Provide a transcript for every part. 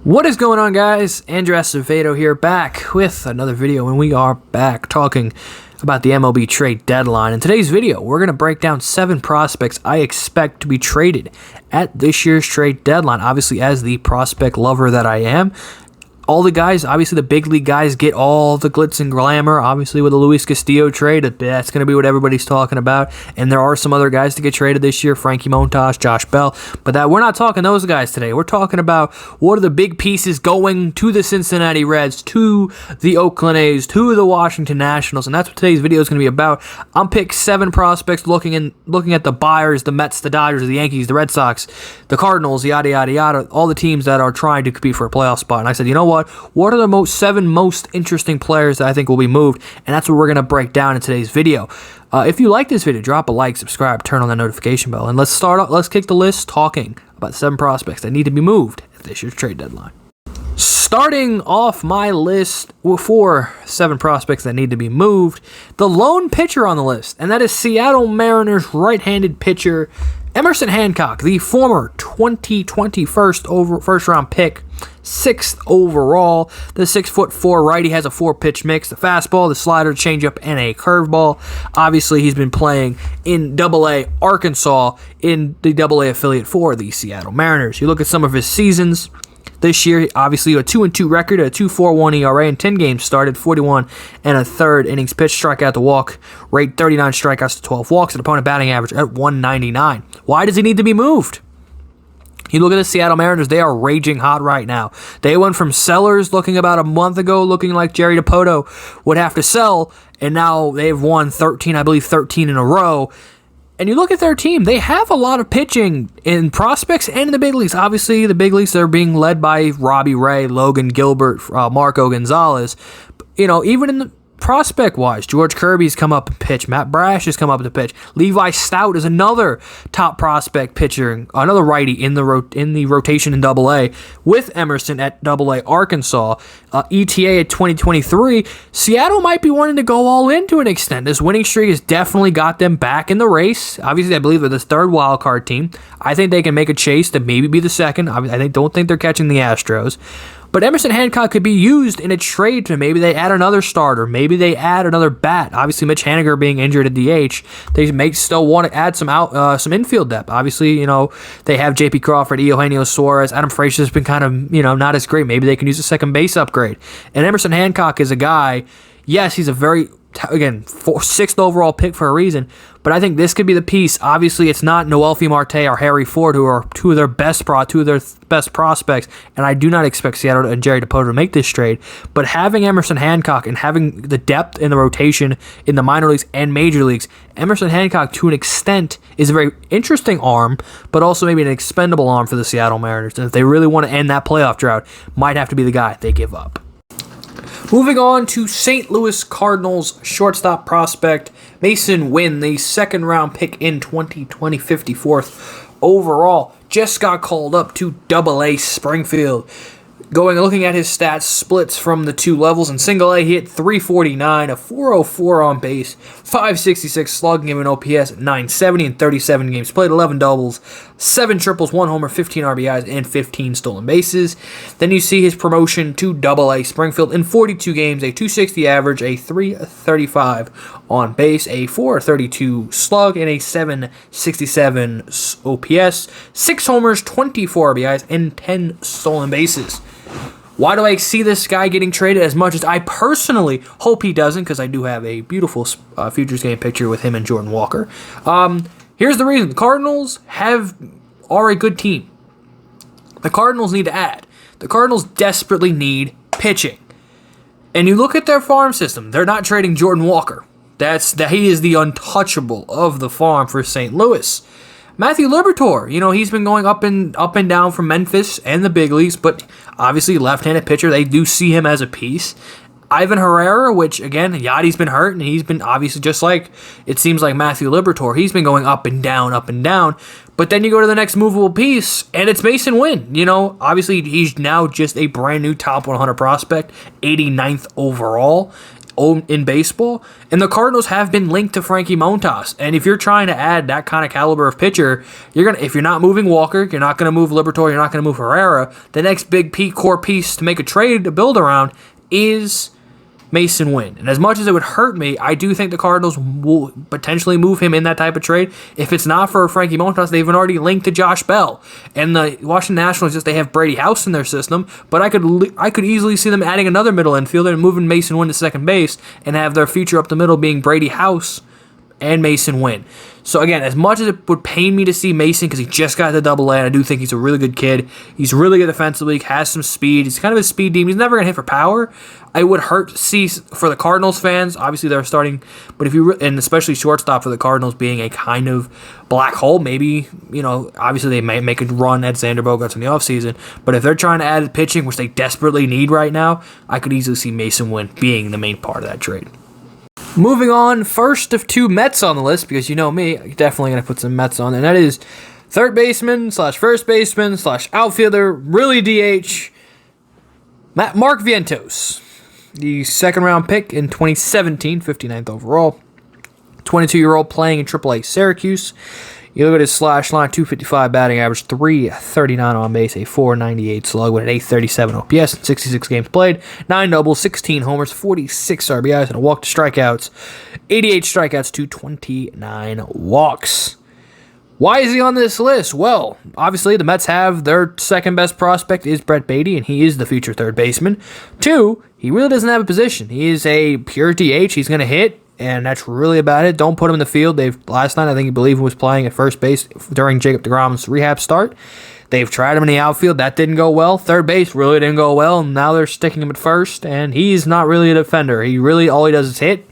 What is going on, guys? Andrew Acevedo here, back with another video, and we are back talking about the MLB trade deadline. In today's video, we're going to break down 7 prospects I expect to be traded at this year's trade deadline. Obviously, as the prospect lover that I am, all the guys, obviously the big league guys, get all the glitz and glamour. Obviously, with the Luis Castillo trade, that's going to be what everybody's talking about. And there are some other guys to get traded this year: Frankie Montas, Josh Bell. But we're not talking those guys today. We're talking about what are the big pieces going to the Cincinnati Reds, to the Oakland A's, to the Washington Nationals, and that's what today's video is going to be about. I'm picking 7 prospects, looking at the buyers, the Mets, the Dodgers, the Yankees, the Red Sox, the Cardinals, yada yada yada, all the teams that are trying to compete for a playoff spot. And I said, you know what are the 7 most interesting players that I think will be moved? And that's what we're going to break down in today's video. If you like this video, drop a like, subscribe, turn on that notification bell, and let's kick the list talking about 7 prospects that need to be moved at this year's trade deadline. Starting off my list for 7 prospects that need to be moved, the lone pitcher on the list, and that is Seattle Mariners right-handed pitcher Emerson Hancock, the former 2020 first round pick, 6th overall. The 6'4" righty has a 4-pitch mix: the fastball, the slider, changeup, and a curveball. Obviously, he's been playing in Double-A Arkansas in the Double-A affiliate for the Seattle Mariners. You look at some of his seasons. This year, obviously, a 2-2 record, a 2.41 ERA, and 10 games started, 41 and a third innings pitched, strikeout to walk rate, 39 strikeouts to 12 walks, and opponent batting average at 199. Why does he need to be moved? You look at the Seattle Mariners, they are raging hot right now. They went from sellers looking about a month ago, looking like Jerry Dipoto would have to sell, and now they've won 13 in a row. And you look at their team, they have a lot of pitching in prospects and in the big leagues. Obviously, the big leagues, they're being led by Robbie Ray, Logan Gilbert, Marco Gonzalez. You know, even in the prospect-wise, George Kirby's come up and pitch. Matt Brash has come up to pitch. Levi Stout is another top prospect pitcher, another righty in the rotation in Double-A with Emerson at Double-A Arkansas. ETA at 2023. Seattle might be wanting to go all in to an extent. This winning streak has definitely got them back in the race. Obviously, I believe they're the 3rd wild card team. I think they can make a chase to maybe be the 2nd. I don't think they're catching the Astros. But Emerson Hancock could be used in a trade to maybe they add another starter. Maybe they add another bat. Obviously, Mitch Haniger being injured at DH, they may still want to add some infield depth. Obviously, they have J.P. Crawford, Eugenio Suarez. Adam Frazier's been kind of, not as great. Maybe they can use a second base upgrade. And Emerson Hancock is a guy, yes, he's a very, again, 6th overall pick for a reason, but I think this could be the piece. Obviously, it's not Noelfi Marte or Harry Ford, who are two of their best prospects, and I do not expect Seattle and Jerry Dipoto to make this trade, but having Emerson Hancock and having the depth in the rotation in the minor leagues and major leagues, Emerson Hancock, to an extent, is a very interesting arm, but also maybe an expendable arm for the Seattle Mariners, and if they really want to end that playoff drought, might have to be the guy they give up. Moving on to St. Louis Cardinals shortstop prospect Mason Wynn, the 2nd round pick in 2020, 54th overall, just got called up to Double-A Springfield. Looking at his stats, splits from the 2 levels. In Single-A, he hit .349, a .404 on base, .566 slugging, him an OPS at .970 in 37 games played, 11 doubles, 7 triples, 1 homer, 15 RBIs, and 15 stolen bases. Then you see his promotion to Double-A Springfield in 42 games, a .260 average, a .335 on base, a .432 slug, and a .767 OPS, 6 homers, 24 RBIs, and 10 stolen bases. Why do I see this guy getting traded as much as I personally hope he doesn't? Because I do have a beautiful Futures game picture with him and Jordan Walker. Here's the reason. The Cardinals are a good team. The Cardinals need to add. The Cardinals desperately need pitching. And you look at their farm system. They're not trading Jordan Walker. He is the untouchable of the farm for St. Louis. Matthew Liberatore, he's been going up and down from Memphis and the big leagues, but obviously left-handed pitcher, they do see him as a piece. Ivan Herrera, which, again, Yadi's been hurt, and he's been obviously just like, it seems like Matthew Liberatore, he's been going up and down, but then you go to the next movable piece, and it's Mason Wynn. Obviously he's now just a brand new top 100 prospect, 89th overall. in baseball, and the Cardinals have been linked to Frankie Montas. And if you're trying to add that kind of caliber of pitcher, if you're not moving Walker, you're not going to move Liberatore, you're not going to move Herrera. The next big core piece to make a trade to build around is Mason Wynn. And as much as it would hurt me, I do think the Cardinals will potentially move him in that type of trade. If it's not for Frankie Montas, they've been already linked to Josh Bell. And the Washington Nationals, they have Brady House in their system, but I could easily see them adding another middle infielder and moving Mason Wynn to second base and have their future up the middle being Brady House and Mason Wynn. So again, as much as it would pain me to see Mason, because he just got to Double-A, and I do think he's a really good kid. He's really good defensively, has some speed. He's kind of a speed demon. He's never going to hit for power. I would hurt to see for the Cardinals fans. Obviously, they're starting, but and especially shortstop for the Cardinals being a kind of black hole. Maybe, obviously they may make a run at Xander Bogaerts in the offseason, but if they're trying to add pitching, which they desperately need right now, I could easily see Mason Wynn being the main part of that trade. Moving on, first of two Mets on the list, because you know me, I'm definitely going to put some Mets on, and that is third baseman / first baseman / outfielder, really DH, Mark Vientos, the second-round pick in 2017, 59th overall, 22-year-old playing in AAA Syracuse. You look at his slash line, 255 batting average, 339 on base, a 498 slug with an 837 OPS, 66 games played, 9 doubles, 16 homers, 46 RBIs, and a walk to strikeouts, 88 strikeouts to 29 walks. Why is he on this list? Well, obviously the Mets have their second best prospect is Brett Baty, and he is the future third baseman. 2, he really doesn't have a position. He is a pure DH. He's going to hit, and that's really about it. Don't put him in the field. Last night, I think he was playing at first base during Jacob deGrom's rehab start. They've tried him in the outfield. That didn't go well. Third base really didn't go well, and now they're sticking him at first, and he's not really a defender. All he does is hit.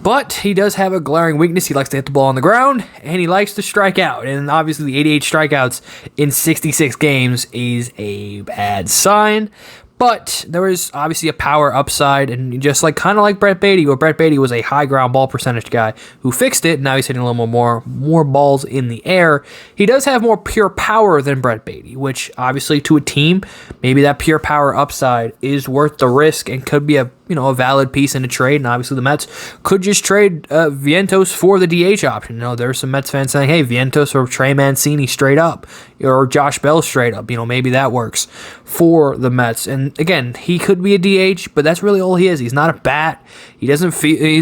But he does have a glaring weakness. He likes to hit the ball on the ground, and he likes to strike out. And obviously, the 88 strikeouts in 66 games is a bad sign. But there is obviously a power upside, and just kind of like Brett Baty, where Brett Baty was a high ground ball percentage guy who fixed it, and now he's hitting a little more balls in the air. He does have more pure power than Brett Baty, which obviously to a team, maybe that pure power upside is worth the risk and could be a valid piece in a trade. And obviously the Mets could just trade Vientos for the DH option. There's some Mets fans saying, hey, Vientos or Trey Mancini straight up, or Josh Bell straight up. Maybe that works for the Mets. And again, he could be a DH, but that's really all he is. He's not a bat. He's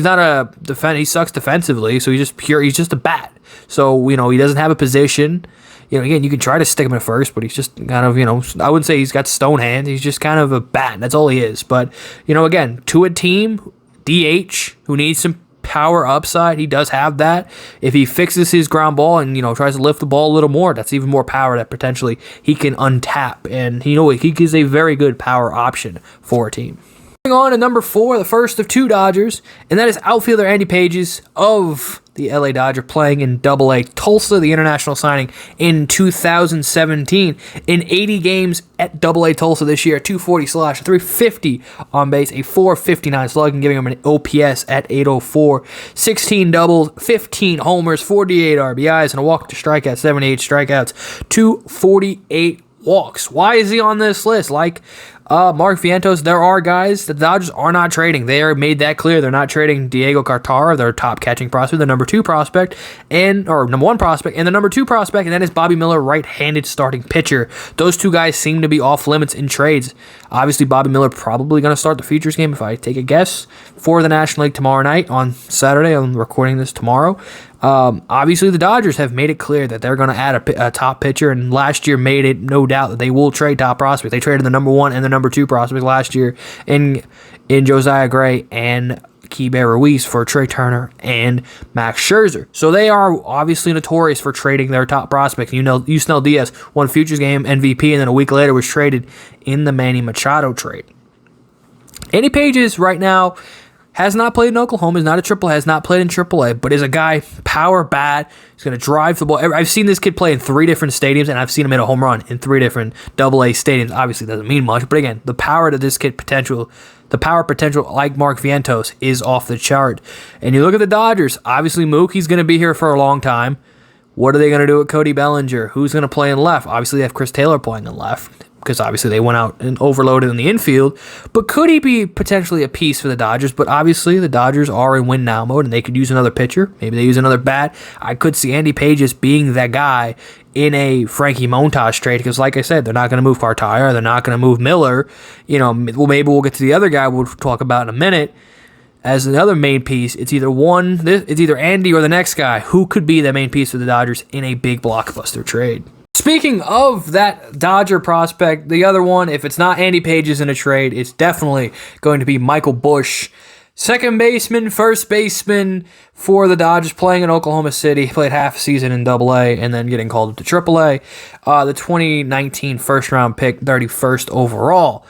not a defense. He sucks defensively, so he's just a bat. So, he doesn't have a position. Again, you can try to stick him at first, but he's just kind of, I wouldn't say he's got stone hands. He's just kind of a bat. That's all he is. But, again, to a team, DH, who needs some power upside, he does have that. If he fixes his ground ball and, tries to lift the ball a little more, that's even more power that potentially he can untap. And, he is a very good power option for a team. Moving on to number 4, the first of two Dodgers, and that is outfielder Andy Pages of the LA Dodger, playing in Double-A Tulsa, the international signing in 2017. In 80 games at Double-A Tulsa this year, 240 slash, 350 on base, a 459 slug, and giving him an OPS at 804. 16 doubles, 15 homers, 48 RBIs, and a walk to strikeout, 78 strikeouts, 248 walks. Why is he on this list? Like Mark Vientos, there are guys that the Dodgers are not trading. They are made that clear. They're not trading Diego Cartara, their top catching prospect, the number 2 prospect, or number 1 prospect, and the number 2 prospect, and that is Bobby Miller, right-handed starting pitcher. Those two guys seem to be off limits in trades. Obviously, Bobby Miller probably going to start the Futures game, if I take a guess, for the National League tomorrow night on Saturday. I'm recording this tomorrow. Obviously, the Dodgers have made it clear that they're going to add a top pitcher, and last year made it no doubt that they will trade top prospects. They traded the number 1 and the number 2 prospect last year in Josiah Gray and Keibert Ruiz for Trey Turner and Max Scherzer. So they are obviously notorious for trading their top prospects. Yusniel Diaz won Futures game MVP, and then a week later was traded in the Manny Machado trade. Andy Pages right now has not played in Oklahoma, is not a AAA, has not played in AAA, but is a guy, power bat, he's going to drive the ball. I've seen this kid play in 3 different stadiums, and I've seen him hit a home run in 3 different AA stadiums. Obviously, doesn't mean much, but again, the power to this kid the power potential, like Mark Vientos, is off the chart. And you look at the Dodgers, obviously Mookie's going to be here for a long time. What are they going to do with Cody Bellinger? Who's going to play in left? Obviously, they have Chris Taylor playing in left. because obviously they went out and overloaded in the infield. But could he be potentially a piece for the Dodgers? But obviously the Dodgers are in win now mode, and they could use another pitcher. Maybe they use another bat. I could see Andy Pages being that guy in a Frankie Montas trade, because like I said, they're not going to move Cartaya, they're not going to move Miller. Maybe we'll get to the other guy we'll talk about in a minute. As another main piece, it's either Andy or the next guy. Who could be the main piece for the Dodgers in a big blockbuster trade? Speaking of that Dodger prospect, the other one, if it's not Andy Pages in a trade, it's definitely going to be Michael Busch. Second baseman, first baseman for the Dodgers, playing in Oklahoma City. He played half a season in AA and then getting called up to AAA. The 2019 first-round pick, 31st overall.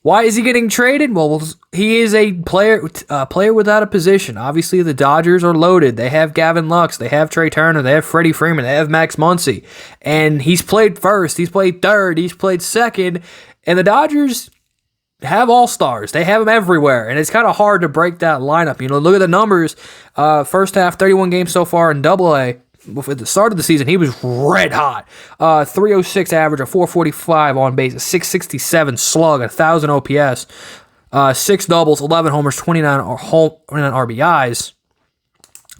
Why is he getting traded? Well, he is a player without a position. Obviously, the Dodgers are loaded. They have Gavin Lux. They have Trey Turner. They have Freddie Freeman. They have Max Muncy. And he's played first. He's played third. He's played second. And the Dodgers have all-stars. They have them everywhere. And it's kind of hard to break that lineup. Look at the numbers. First half, 31 games so far in AA. At the start of the season, he was red hot. 306 average, a 445 on base, a 667 slug, 1,000 OPS, 6 doubles, 11 homers, 29 RBIs.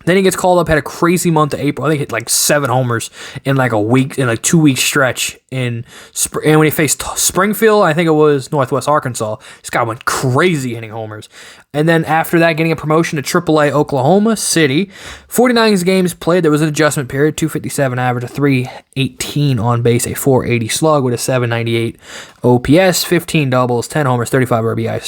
Then he gets called up, had a crazy month of April. I think he hit like 7 homers in like a 2-week stretch. And when he faced Springfield, I think it was Northwest Arkansas, this guy went crazy hitting homers. And then after that, getting a promotion to AAA Oklahoma City. 49 games played. There was an adjustment period. 257 average, a 318 on base, a 480 slug with a 798 OPS, 15 doubles, 10 homers, 35 RBIs.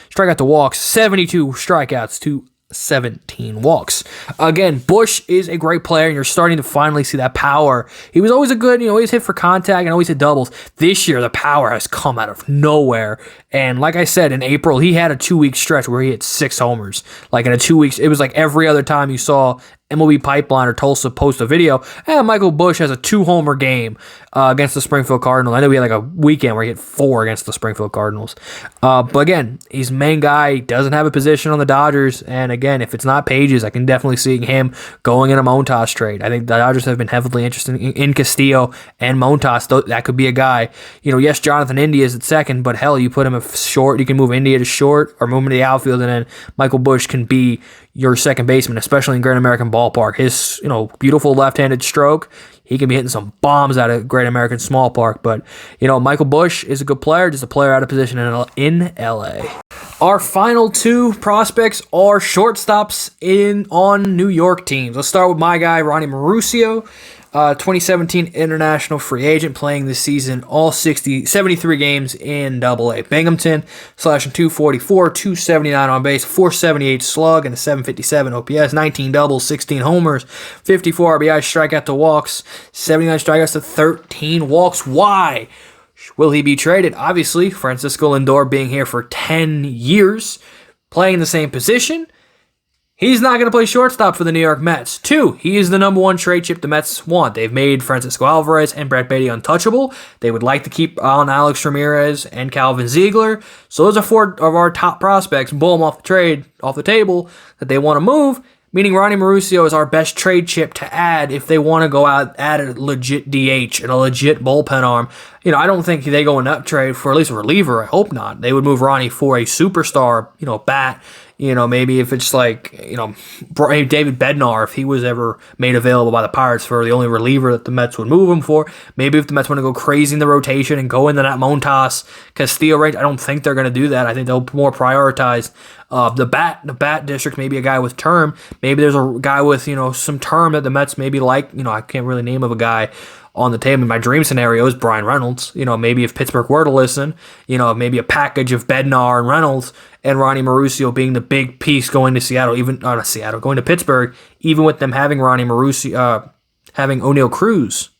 Strikeout to walks, 72 strikeouts to 17 walks. Again, Busch is a great player, and you're starting to finally see that power. He was always always hit for contact and always hit doubles. This year, the power has come out of nowhere. And like I said, in April, he had a 2-week stretch where he hit 6 homers. Like in a 2 weeks, it was like every other time you saw MLB Pipeline or Tulsa post a video, Michael Busch has a 2-homer game against the Springfield Cardinals. I know we had like a weekend where he hit 4 against the Springfield Cardinals. But again, he's main guy. He doesn't have a position on the Dodgers. And again, if it's not Pages, I can definitely see him going in a Montas trade. I think the Dodgers have been heavily interested in Castillo and Montas. That could be a guy. Yes, Jonathan India is at second, but hell, you put him at short. You can move India to short or move him to the outfield, and then Michael Busch can be your second baseman, especially in Great American Ballpark. His, beautiful left-handed stroke, he can be hitting some bombs out of Great American Small Park. But, Michael Busch is a good player, just a player out of position in LA. Our final 2 prospects are shortstops on New York teams. Let's start with my guy, Ronnie Marucio. 2017 international free agent, playing this season all 73 games in AA Binghamton, slashing 244, 279 on base, 478 slug, and a 757 OPS, 19 doubles, 16 homers, 54 RBI, strikeout to walks, 79 strikeouts to 13 walks. Why will he be traded? Obviously, Francisco Lindor being here for 10 years, playing the same position. He's not going to play shortstop for the New York Mets. 2, he is the number 1 trade chip the Mets want. They've made Francisco Alvarez and Brett Baty untouchable. They would like to keep on Alex Ramirez and Calvin Ziegler. So those are 4 of our top prospects. Boom, off the table that they want to move. Meaning Ronnie Marucio is our best trade chip to add if they want to go out, add a legit DH and a legit bullpen arm. I don't think they go in that trade for at least a reliever. I hope not. They would move Ronnie for a superstar, bat. Maybe if it's like, David Bednar, if he was ever made available by the Pirates for the only reliever that the Mets would move him for. Maybe if the Mets want to go crazy in the rotation and go into that Montas Castillo range, I don't think they're going to do that. I think they'll more prioritize the bat district, maybe a guy with term. Maybe there's a guy with, some term that the Mets maybe like. I can't really name of a guy on the table. My dream scenario is Brian Reynolds. Maybe if Pittsburgh were to listen, maybe a package of Bednar and Reynolds and Ronnie Marucio being the big piece going to going to Pittsburgh, even with them having Ronnie Marucio, having O'Neal Cruz,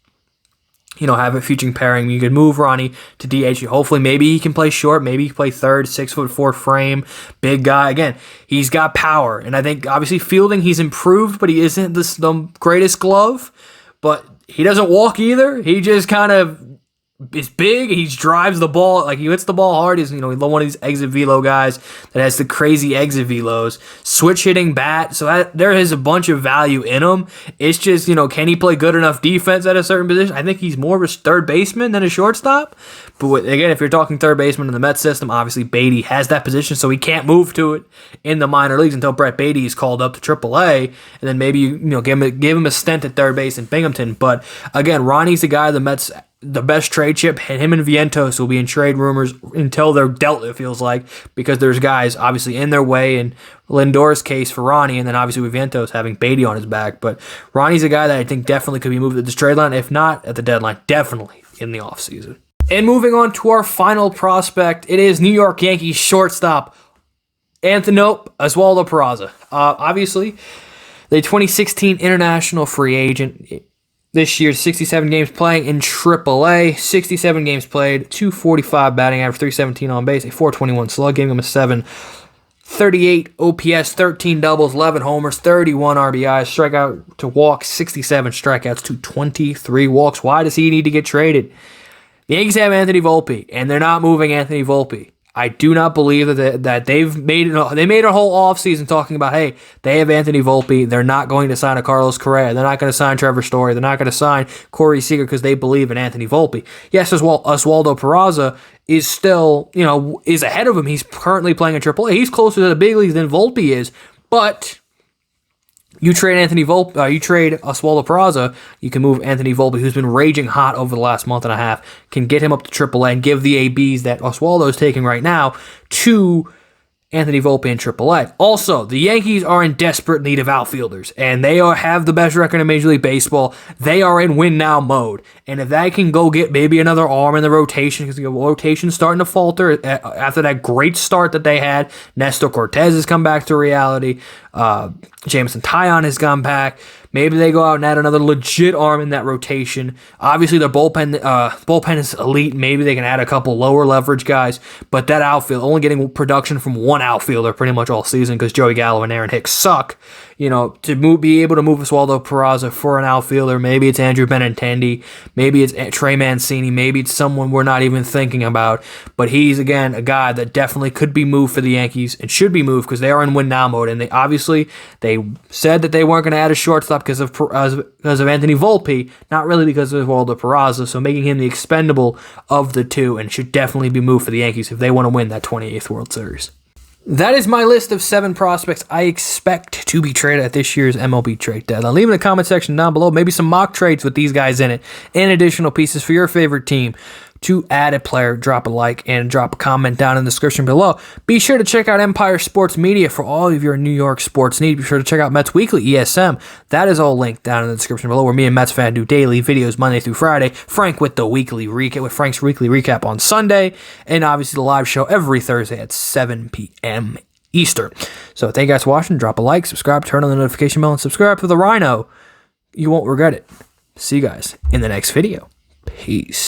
have a featuring pairing. You could move Ronnie to DH. Hopefully, maybe he can play short. Maybe he can play third, 6'4" frame, big guy. Again, he's got power. And I think, obviously, fielding, he's improved, but he isn't the greatest glove. But he doesn't walk either. He just kind of is big. He drives the ball. Like, he hits the ball hard. He's, you know, one of these exit velo guys that has the crazy exit velos. Switch hitting bat. So there is a bunch of value in him. It's just, you know, can he play good enough defense at a certain position? I think he's more of a third baseman than a shortstop. But again, if you're talking third baseman in the Mets system, obviously Beatty has that position, so he can't move to it in the minor leagues until Brett Beatty is called up to AAA, and then maybe you know give him a stint at third base in Binghamton. But again, Ronnie's the guy the Mets, the best trade chip. Him and Vientos will be in trade rumors until they're dealt, it feels like, because there's guys obviously in their way, in Lindor's case for Ronnie, and then obviously with Vientos having Beatty on his back. But Ronnie's a guy that I think definitely could be moved at this trade line, if not at the deadline, definitely in the offseason. And moving on to our final prospect, it is New York Yankees shortstop Oswaldo Peraza. Obviously, the 2016 international free agent. This year, 67 games playing in AAA, 67 games played, 245 batting average, 317 on base, a 421 slug, giving him a 738 OPS, 13 doubles, 11 homers, 31 RBIs, strikeout to walk, 67 strikeouts to 23 walks. Why does he need to get traded? The Yankees have Anthony Volpe, and they're not moving Anthony Volpe. I do not believe that they made a whole offseason talking about, hey, they have Anthony Volpe. They're not going to sign a Carlos Correa. They're not going to sign Trevor Story. They're not going to sign Corey Seager because they believe in Anthony Volpe. Yes, as well, Oswaldo Peraza is still, you know, is ahead of him. He's currently playing in AAA. He's closer to the big leagues than Volpe is, but you trade you trade Oswaldo Peraza, you can move Anthony Volpe, who's been raging hot over the last month and a half, can get him up to AAA and give the ABs that Oswaldo is taking right now to Anthony Volpe in AAA. Also, the Yankees are in desperate need of outfielders, and they have the best record in Major League Baseball. They are in win-now mode, and if they can go get maybe another arm in the rotation, because the rotation's starting to falter after that great start that they had. Nestor Cortez has come back to reality. Jameson Taillon has gone back. Maybe they go out and add another legit arm in that rotation. Obviously, their bullpen is elite. Maybe they can add a couple lower leverage guys. But that outfield, only getting production from one outfielder pretty much all season because Joey Gallo and Aaron Hicks suck. You know, to be able to move Oswaldo Peraza for an outfielder, maybe it's Andrew Benintendi, maybe it's Trey Mancini, maybe it's someone we're not even thinking about. But he's, again, a guy that definitely could be moved for the Yankees and should be moved because they are in win-now mode. And they said that they weren't going to add a shortstop because of Anthony Volpe, not really because of Oswaldo Peraza, so making him the expendable of the two, and should definitely be moved for the Yankees if they want to win that 28th World Series. That is my list of 7 prospects I expect to be traded at this year's MLB trade deadline. Leave in the comment section down below maybe some mock trades with these guys in it and additional pieces for your favorite team. To add a player, drop a like and drop a comment down in the description below. Be sure to check out Empire Sports Media for all of your New York sports needs. Be sure to check out Mets Weekly, ESM. That is all linked down in the description below, where me and Metsfan do daily videos Monday through Friday. Frank with the weekly recap, with Frank's weekly recap on Sunday, and obviously the live show every Thursday at 7 p.m. Eastern. So thank you guys for watching. Drop a like, subscribe, turn on the notification bell, and subscribe to the Rhino. You won't regret it. See you guys in the next video. Peace.